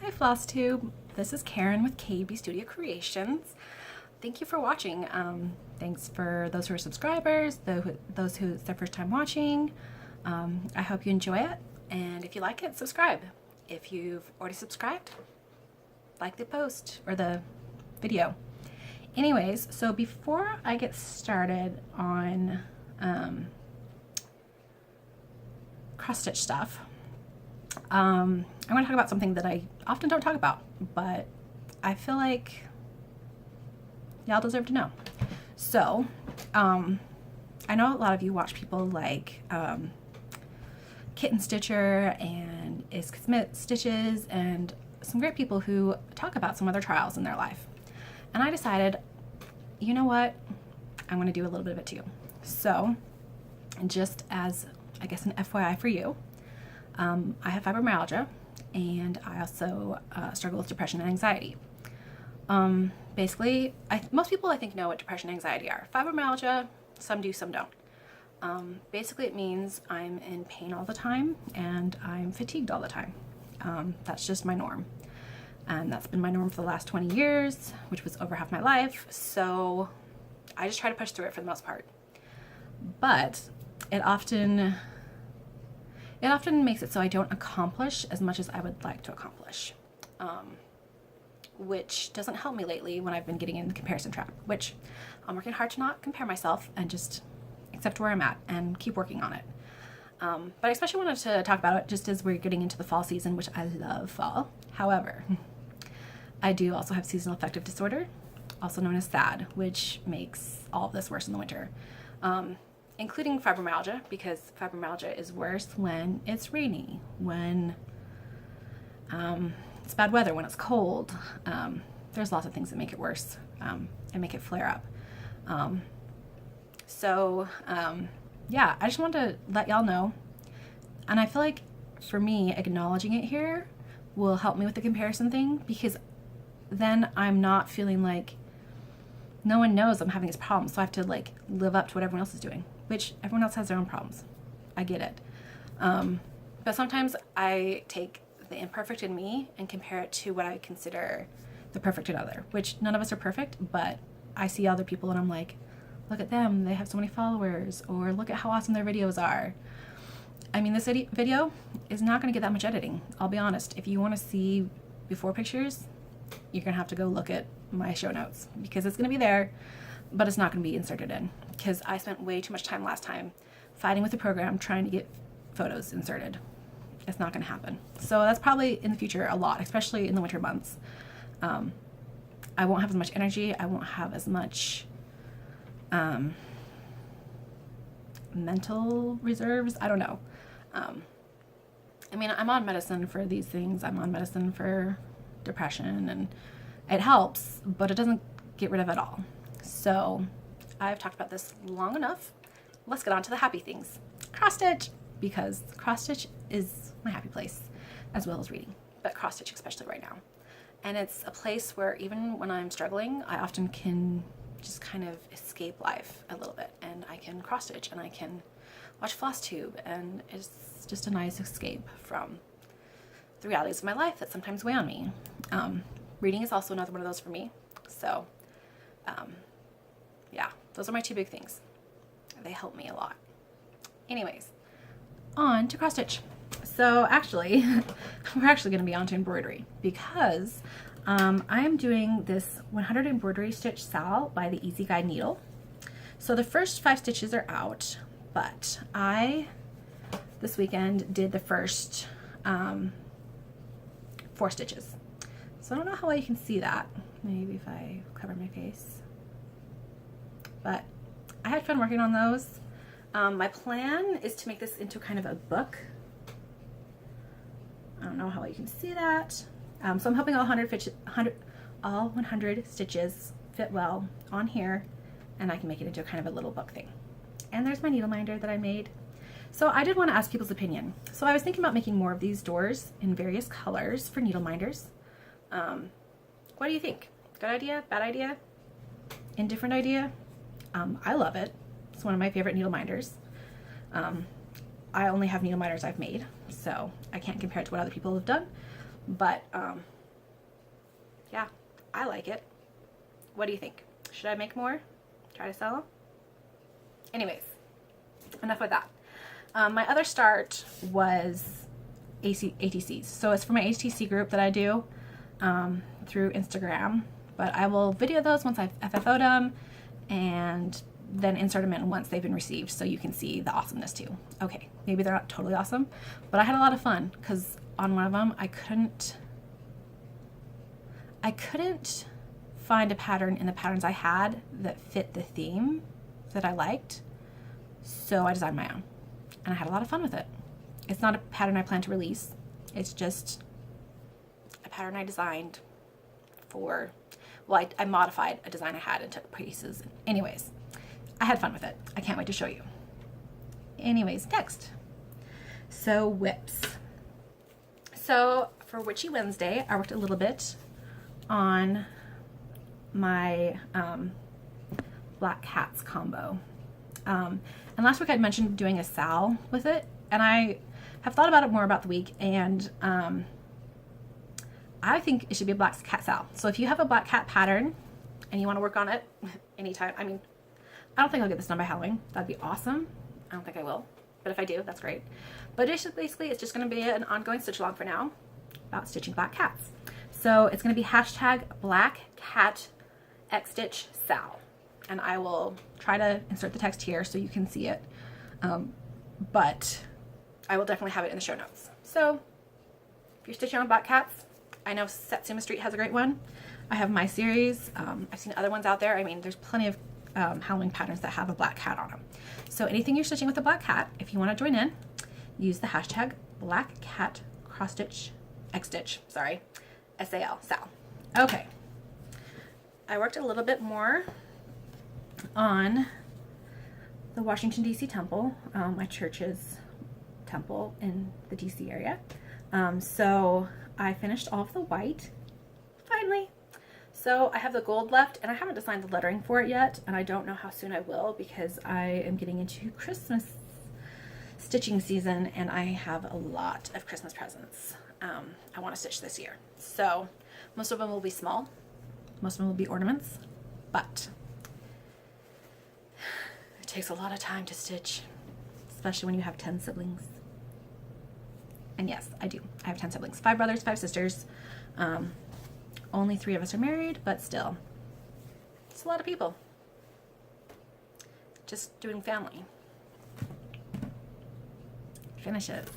Hi FlossTube, this is Karen with KB Studio Creations. Thank you for watching. Thanks for those who are subscribers, those who it's their first time watching. I hope you enjoy it, and if you like it, subscribe. If you've already subscribed, like the post or the video. Anyways, so before I get started on cross stitch stuff, I'm going to talk about something that I often don't talk about, but I feel like y'all deserve to know. So, I know a lot of you watch people like Kitten Stitcher and Xstitch and some great people who talk about some of their trials in their life. And I decided, you know what, I'm going to do a little bit of it too. So, just as, I guess, an FYI for you, I have fibromyalgia, and I also struggle with depression and anxiety. Basically, most people I think know what depression and anxiety are. Fibromyalgia, some do, some don't. Basically it means I'm in pain all the time and I'm fatigued all the time. That's just my norm. And that's been my norm for the last 20 years, which was over half my life. So I just try to push through it for the most part. But it often makes it so I don't accomplish as much as I would like to accomplish, which doesn't help me lately when I've been getting in the comparison trap, which I'm working hard to not compare myself and just accept where I'm at and keep working on it. But I especially wanted to talk about it just as we're getting into the fall season, which I love fall. However, I do also have seasonal affective disorder, also known as SAD, which makes all of this worse in the winter. Including fibromyalgia, because fibromyalgia is worse when it's rainy, when it's bad weather, when it's cold. There's lots of things that make it worse and make it flare up. Yeah, I just wanted to let y'all know. And I feel like for me, acknowledging it here will help me with the comparison thing, because then I'm not feeling like no one knows I'm having these problems, so I have to like live up to what everyone else is doing, which everyone else has their own problems. I get it. But sometimes I take the imperfect in me and compare it to what I consider the perfect in other, which none of us are perfect, but I see other people and I'm like, look at them, they have so many followers, or look at how awesome their videos are. I mean, this video is not going to get that much editing. I'll be honest. If you want to see before pictures, you're going to have to go look at my show notes, because it's going to be there, but it's not going to be inserted in, because I spent way too much time last time fighting with the program trying to get photos inserted. It's not going to happen. So that's probably in the future a lot, especially in the winter months. I won't have as much energy. I won't have as much mental reserves. I don't know. I mean, I'm on medicine for these things. I'm on medicine for depression, and it helps, but it doesn't get rid of it all. So I've talked about this long enough. Let's get on to the happy things. Cross stitch, because cross stitch is my happy place, as well as reading, but cross stitch especially right now. And it's a place where even when I'm struggling, I often can just kind of escape life a little bit, and I can cross stitch and I can watch FlossTube, and it's just a nice escape from the realities of my life that sometimes weigh on me. Reading is also another one of those for me. So yeah, those are my two big things. They help me a lot. Anyways, on to cross stitch. So actually, we're actually going to be on to embroidery, because I am doing this 100 embroidery stitch sal by the Easy Guide needle. So the first 5 stitches are out, but I this weekend did the first 4 stitches. So I don't know how well you can see that. Maybe if I cover my face. But I had fun working on those. My plan is to make this into kind of a book. I don't know how well you can see that. So I'm hoping all 100 stitches fit well on here, and I can make it into kind of a little book thing. And there's my needle minder that I made. So I did want to ask people's opinion. So I was thinking about making more of these doors in various colors for needle minders. What do you think? Good idea? Bad idea? Indifferent idea? I love it. It's one of my favorite needle minders. I only have needle minders I've made, so I can't compare it to what other people have done. But yeah, I like it. What do you think? Should I make more? Try to sell them? Anyways, enough with that. My other start was ATCs. So it's for my ATC group that I do through Instagram. But I will video those once I've FFO'd them and then insert them in once they've been received so you can see the awesomeness too. Okay, maybe they're not totally awesome, but I had a lot of fun because on one of them I couldn't find a pattern in the patterns I had that fit the theme that I liked. So I designed my own and I had a lot of fun with it. It's not a pattern I plan to release. It's just a pattern I designed for, well, I modified a design I had and took pieces. Anyways, I had fun with it. I can't wait to show you. Anyways, next. So whips. So for Witchy Wednesday, I worked a little bit on my Black Cats combo. And last week I'd mentioned doing a Sal with it, and I have thought about it more about the week, and I think it should be a Black Cat Sal. So if you have a Black Cat pattern and you want to work on it anytime, I mean, I don't think I'll get this done by Halloween. That'd be awesome. I don't think I will, but if I do, that's great. But basically, it's just going to be an ongoing stitch along for now about stitching black cats. So it's going to be hashtag Black Cat Xstitch Sal, and I will try to insert the text here so you can see it. But I will definitely have it in the show notes. So if you're stitching on black cats, I know Satsuma Street has a great one. I have my series. I've seen other ones out there. I mean, there's plenty of Halloween patterns that have a black cat on them. So anything you're stitching with a black cat, if you want to join in, use the hashtag Black Cat Cross Stitch Xstitch, sorry, SAL, Sal. Okay. I worked a little bit more on the Washington DC temple, my church's temple in the DC area. So I finished all of the white, finally. So I have the gold left, and I haven't designed the lettering for it yet, and I don't know how soon I will because I am getting into Christmas stitching season, and I have a lot of Christmas presents I want to stitch this year. So most of them will be small, most of them will be ornaments, but it takes a lot of time to stitch, especially when you have 10 siblings. And yes, I do. I have 10 siblings, 5 brothers, 5 sisters. Only 3 of us are married, but still, it's a lot of people. Just doing family. Finish it.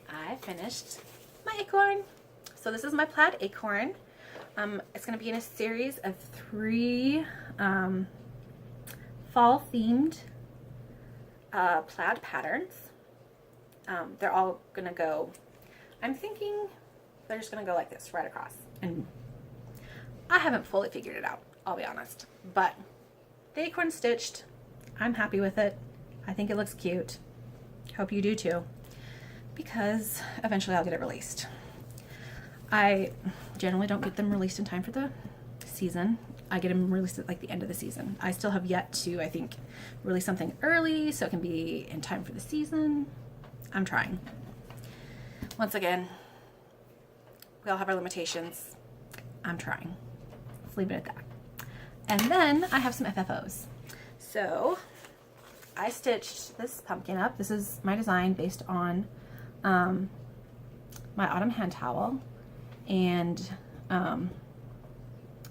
I finished my acorn. So this is my plaid acorn. It's going to be in a series of 3 fall themed plaid patterns. They're all going to go, I'm thinking they're just going to go like this right across. And I haven't fully figured it out, I'll be honest. But the acorn's stitched. I'm happy with it. I think it looks cute. Hope you do too, because eventually I'll get it released. I generally don't get them released in time for the season. I get them released at like the end of the season. I still have yet to, I think, release something early so it can be in time for the season. I'm trying. Once again, we all have our limitations. I'm trying. Let's leave it at that. And then I have some FFOs. So I stitched this pumpkin up. This is my design based on my autumn hand towel. And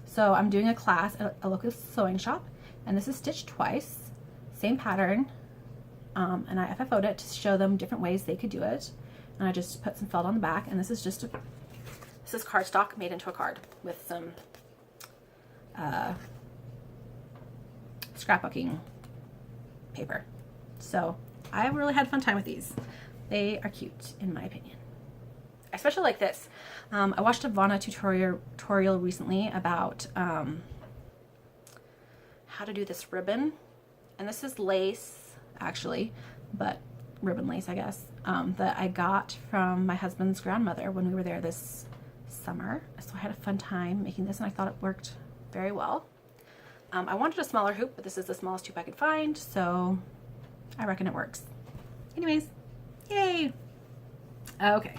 so I'm doing a class at a local sewing shop, and this is stitched twice, same pattern, and I FFO'd it to show them different ways they could do it. And I just put some felt on the back, and this is just this is cardstock made into a card with some scrapbooking paper. So I really had a fun time with these. They are cute in my opinion. I especially like this. I watched a Vana tutorial recently about how to do this ribbon, and this is lace actually, but ribbon lace I guess, that I got from my husband's grandmother when we were there this summer. So I had a fun time making this, and I thought it worked very well. I wanted a smaller hoop, but this is the smallest hoop I could find, so I reckon it works. Anyways, yay! Okay,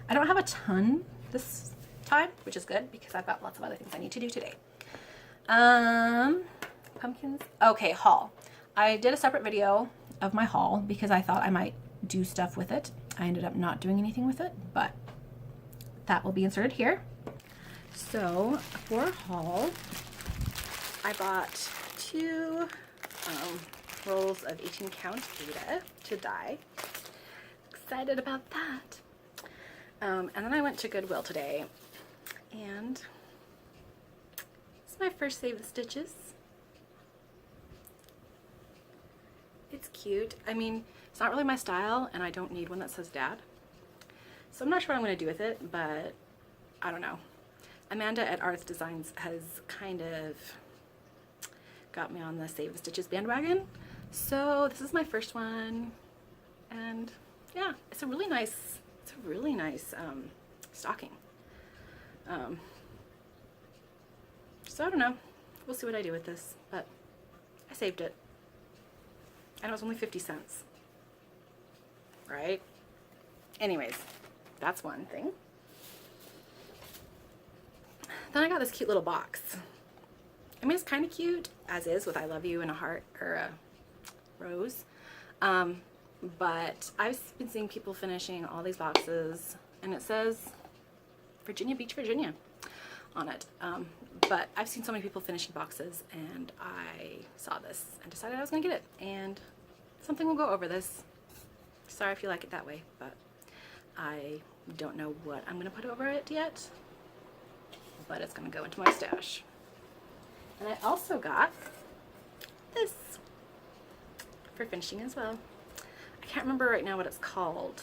I don't have a ton this time, which is good because I've got lots of other things I need to do today. Pumpkins. Okay, haul. I did a separate video of my haul because I thought I might do stuff with it. I ended up not doing anything with it, but that will be inserted here. So for haul, I bought 2 rolls of 18 count Vita to dye. Excited about that. And then I went to Goodwill today, and it's my first Save the Stitches. It's cute. I mean, it's not really my style, and I don't need one that says Dad. So I'm not sure what I'm going to do with it, but I don't know. Amanda at Arts Designs has kind of got me on the Save the Stitches bandwagon. So this is my first one, and yeah, it's a really nice stocking. So I don't know. We'll see what I do with this, but I saved it. And it was only 50 cents. Right? Anyways, that's one thing. Then I got this cute little box. I mean, it's kind of cute, as is, with I love you and a heart, or a rose. But I've been seeing people finishing all these boxes, and it says Virginia Beach, Virginia on it. But I've seen so many people finishing boxes, and I saw this and decided I was going to get it. And something will go over this. Sorry if you like it that way, but I don't know what I'm going to put over it yet. But it's going to go into my stash. And I also got this for finishing as well. I can't remember right now what it's called.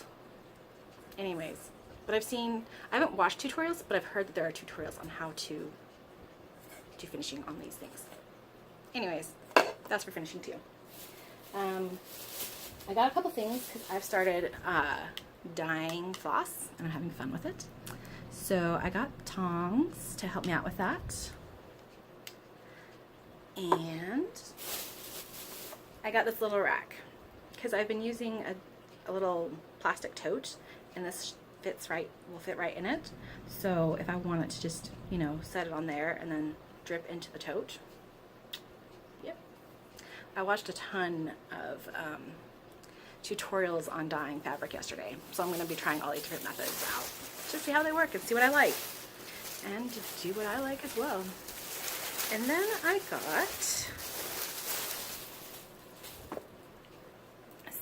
Anyways, but I haven't watched tutorials, but I've heard that there are tutorials on how to do finishing on these things. Anyways, that's for finishing too. I got a couple things because I've started dyeing floss, and I'm having fun with it. So I got tongs to help me out with that. And I got this little rack because I've been using a little plastic tote, and this will fit right in it. So if I wanted to just, you know, set it on there and then drip into the tote. Yep. I watched a ton of tutorials on dyeing fabric yesterday, so I'm going to be trying all these different methods out to see how they work and see what I like, and to do what I like as well. And then I got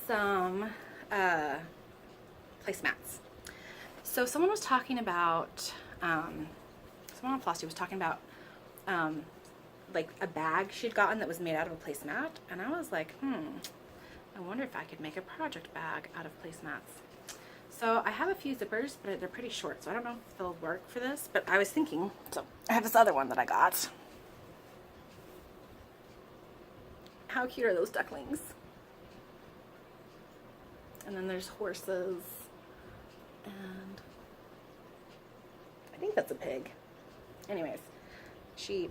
some placemats. So someone was talking about, someone on FlossTube was talking about like a bag she'd gotten that was made out of a placemat, and I was like, I wonder if I could make a project bag out of placemats. So I have a few zippers, but they're pretty short, so I don't know if they'll work for this, but I was thinking, so I have this other one that I got. How cute are those ducklings? And then there's horses, and I think that's a pig. Anyways, sheep.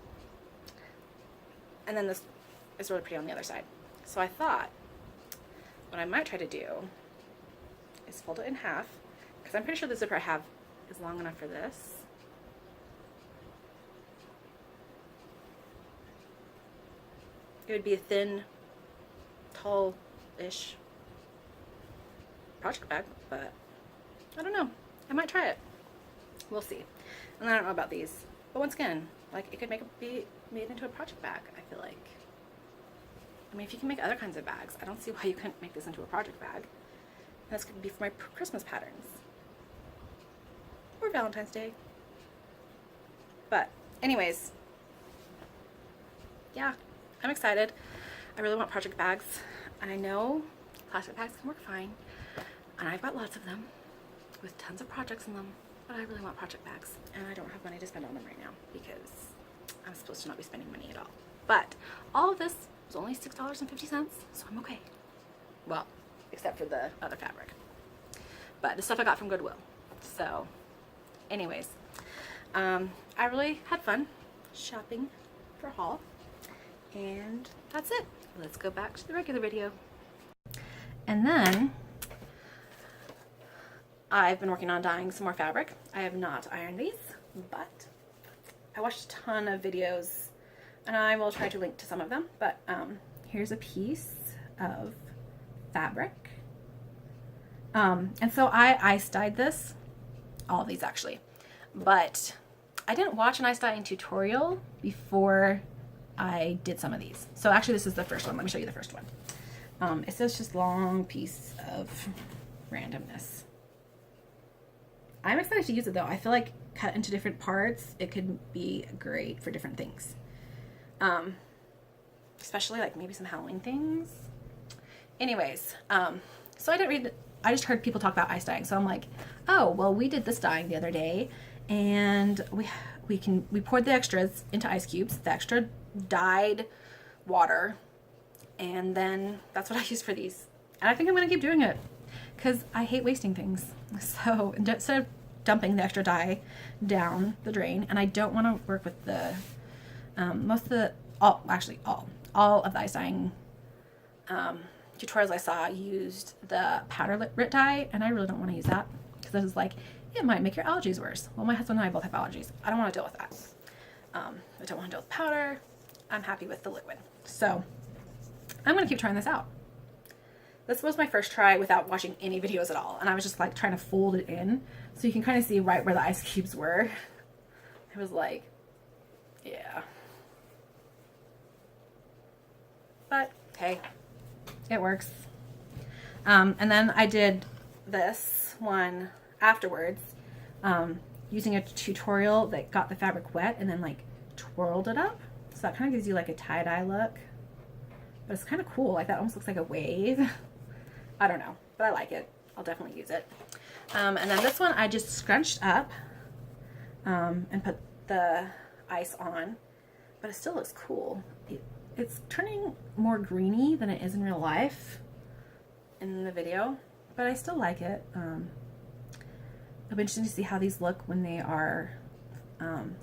And then this is really pretty on the other side. So I thought what I might try to do is fold it in half, because I'm pretty sure the zipper I have is long enough for this. It would be a thin, tall-ish project bag, but I don't know. I might try it. We'll see. And I don't know about these, but once again, like, it could be made into a project bag, I feel like. I mean, if you can make other kinds of bags, I don't see why you couldn't make this into a project bag. And this could be for my Christmas patterns. Or Valentine's Day. But anyways, yeah, I'm excited. I really want project bags. And I know plastic bags can work fine. And I've got lots of them with tons of projects in them. But I really want project bags. And I don't have money to spend on them right now because I'm supposed to not be spending money at all. But all of this was only $6.50, so I'm okay. Well, except for the other fabric. But the stuff I got from Goodwill. So, anyways, I really had fun shopping for haul. And that's it. Let's go back to the regular video. And then I've been working on dyeing some more fabric. I have not ironed these, but I watched a ton of videos and I will try to link to some of them. But here's a piece of fabric. And so I ice dyed this, all of these actually, but I didn't watch an ice dyeing tutorial before I did some of these. So actually this is the first one. Let me show you the first one. It's just long piece of randomness. I'm excited to use it though. I feel like cut into different parts, it could be great for different things. Especially like maybe some Halloween things. Anyways, so I just heard people talk about ice dyeing. So I'm like, oh, well, we did this dyeing the other day and we poured the extras into ice cubes, the extra dyed water. And then that's what I use for these. And I think I'm going to keep doing it because I hate wasting things. So instead of dumping the extra dye down the drain, and I don't want to work with the, all of the ice dyeing tutorials I saw used the powder Rit dye, and I really don't want to use that because this is like, it might make your allergies worse. Well, my husband and I both have allergies. I don't want to deal with that. I don't want to deal with powder. I'm happy with the liquid. So I'm going to keep trying this out. This was my first try without watching any videos at all. And I was just like trying to fold it in so you can kind of see right where the ice cubes were. It was like, yeah. But hey, it works. And then I did this one afterwards using a tutorial that got the fabric wet and then like twirled it up. So that kind of gives you like a tie-dye look. But it's kind of cool. Like that almost looks like a wave. I don't know, but I like it. I'll definitely use it. And then this one I just scrunched up and put the ice on, but it still looks cool. It's turning more greeny than it is in real life in the video, but I still like it. It'll be interesting to see how these look when they are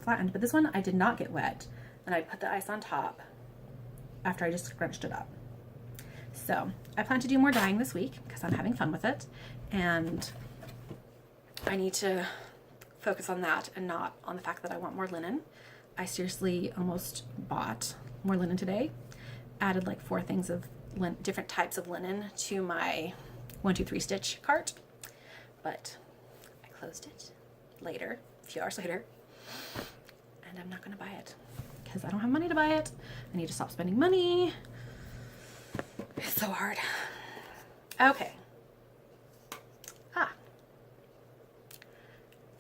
flattened. But this one I did not get wet, and I put the ice on top after I just scrunched it up. So I plan to do more dyeing this week because I'm having fun with it, and I need to focus on that and not on the fact that I want more linen. I seriously almost bought more linen today. Added like 4 things of different types of linen to my 1, 2, 3 stitch cart, but I closed it later, a few hours later, and I'm not going to buy it because I don't have money to buy it. I need to stop spending money. It's so hard. Okay.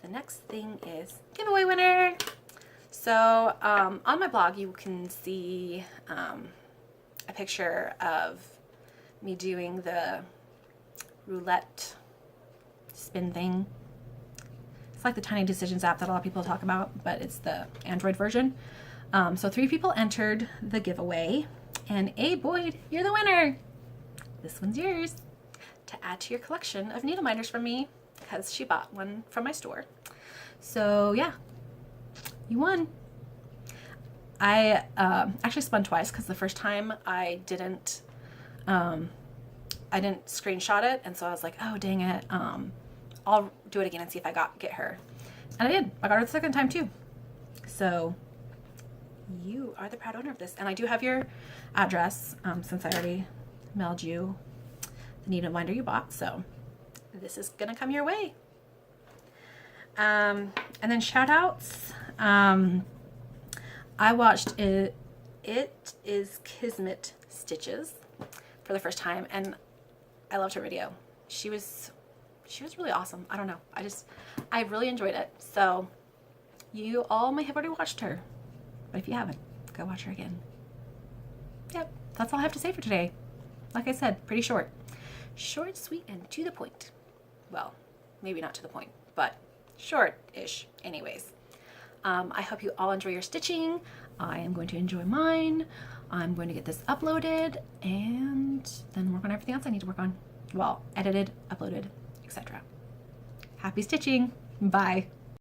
The next thing is giveaway winner. So on my blog you can see a picture of me doing the roulette spin thing. It's like the Tiny Decisions app that a lot of people talk about, but it's the Android version. So 3 people entered the giveaway, and A. Boyd, you're the winner. This one's yours to add to your collection of needle minders from me because she bought one from my store. So yeah, you won. I actually spun twice because the first time I didn't screenshot it, and so I was like, oh dang it, I'll do it again and see if I get her, and I did. I got her the second time too. So you are the proud owner of this, and I do have your address since I already mailed you the needle minder you bought, so this is gonna come your way. And then shout outs. I watched It Is Kismet Stitches for the first time, and I loved her video. She was really awesome. I don't know. I really enjoyed it. So you all may have already watched her, but if you haven't, go watch her again. Yep, that's all I have to say for today. Like I said, pretty short. Short, sweet, and to the point. Well, maybe not to the point, but short-ish anyways. I hope you all enjoy your stitching. I am going to enjoy mine. I'm going to get this uploaded and then work on everything else I need to work on. Well, edited, uploaded, etc. Happy stitching. Bye.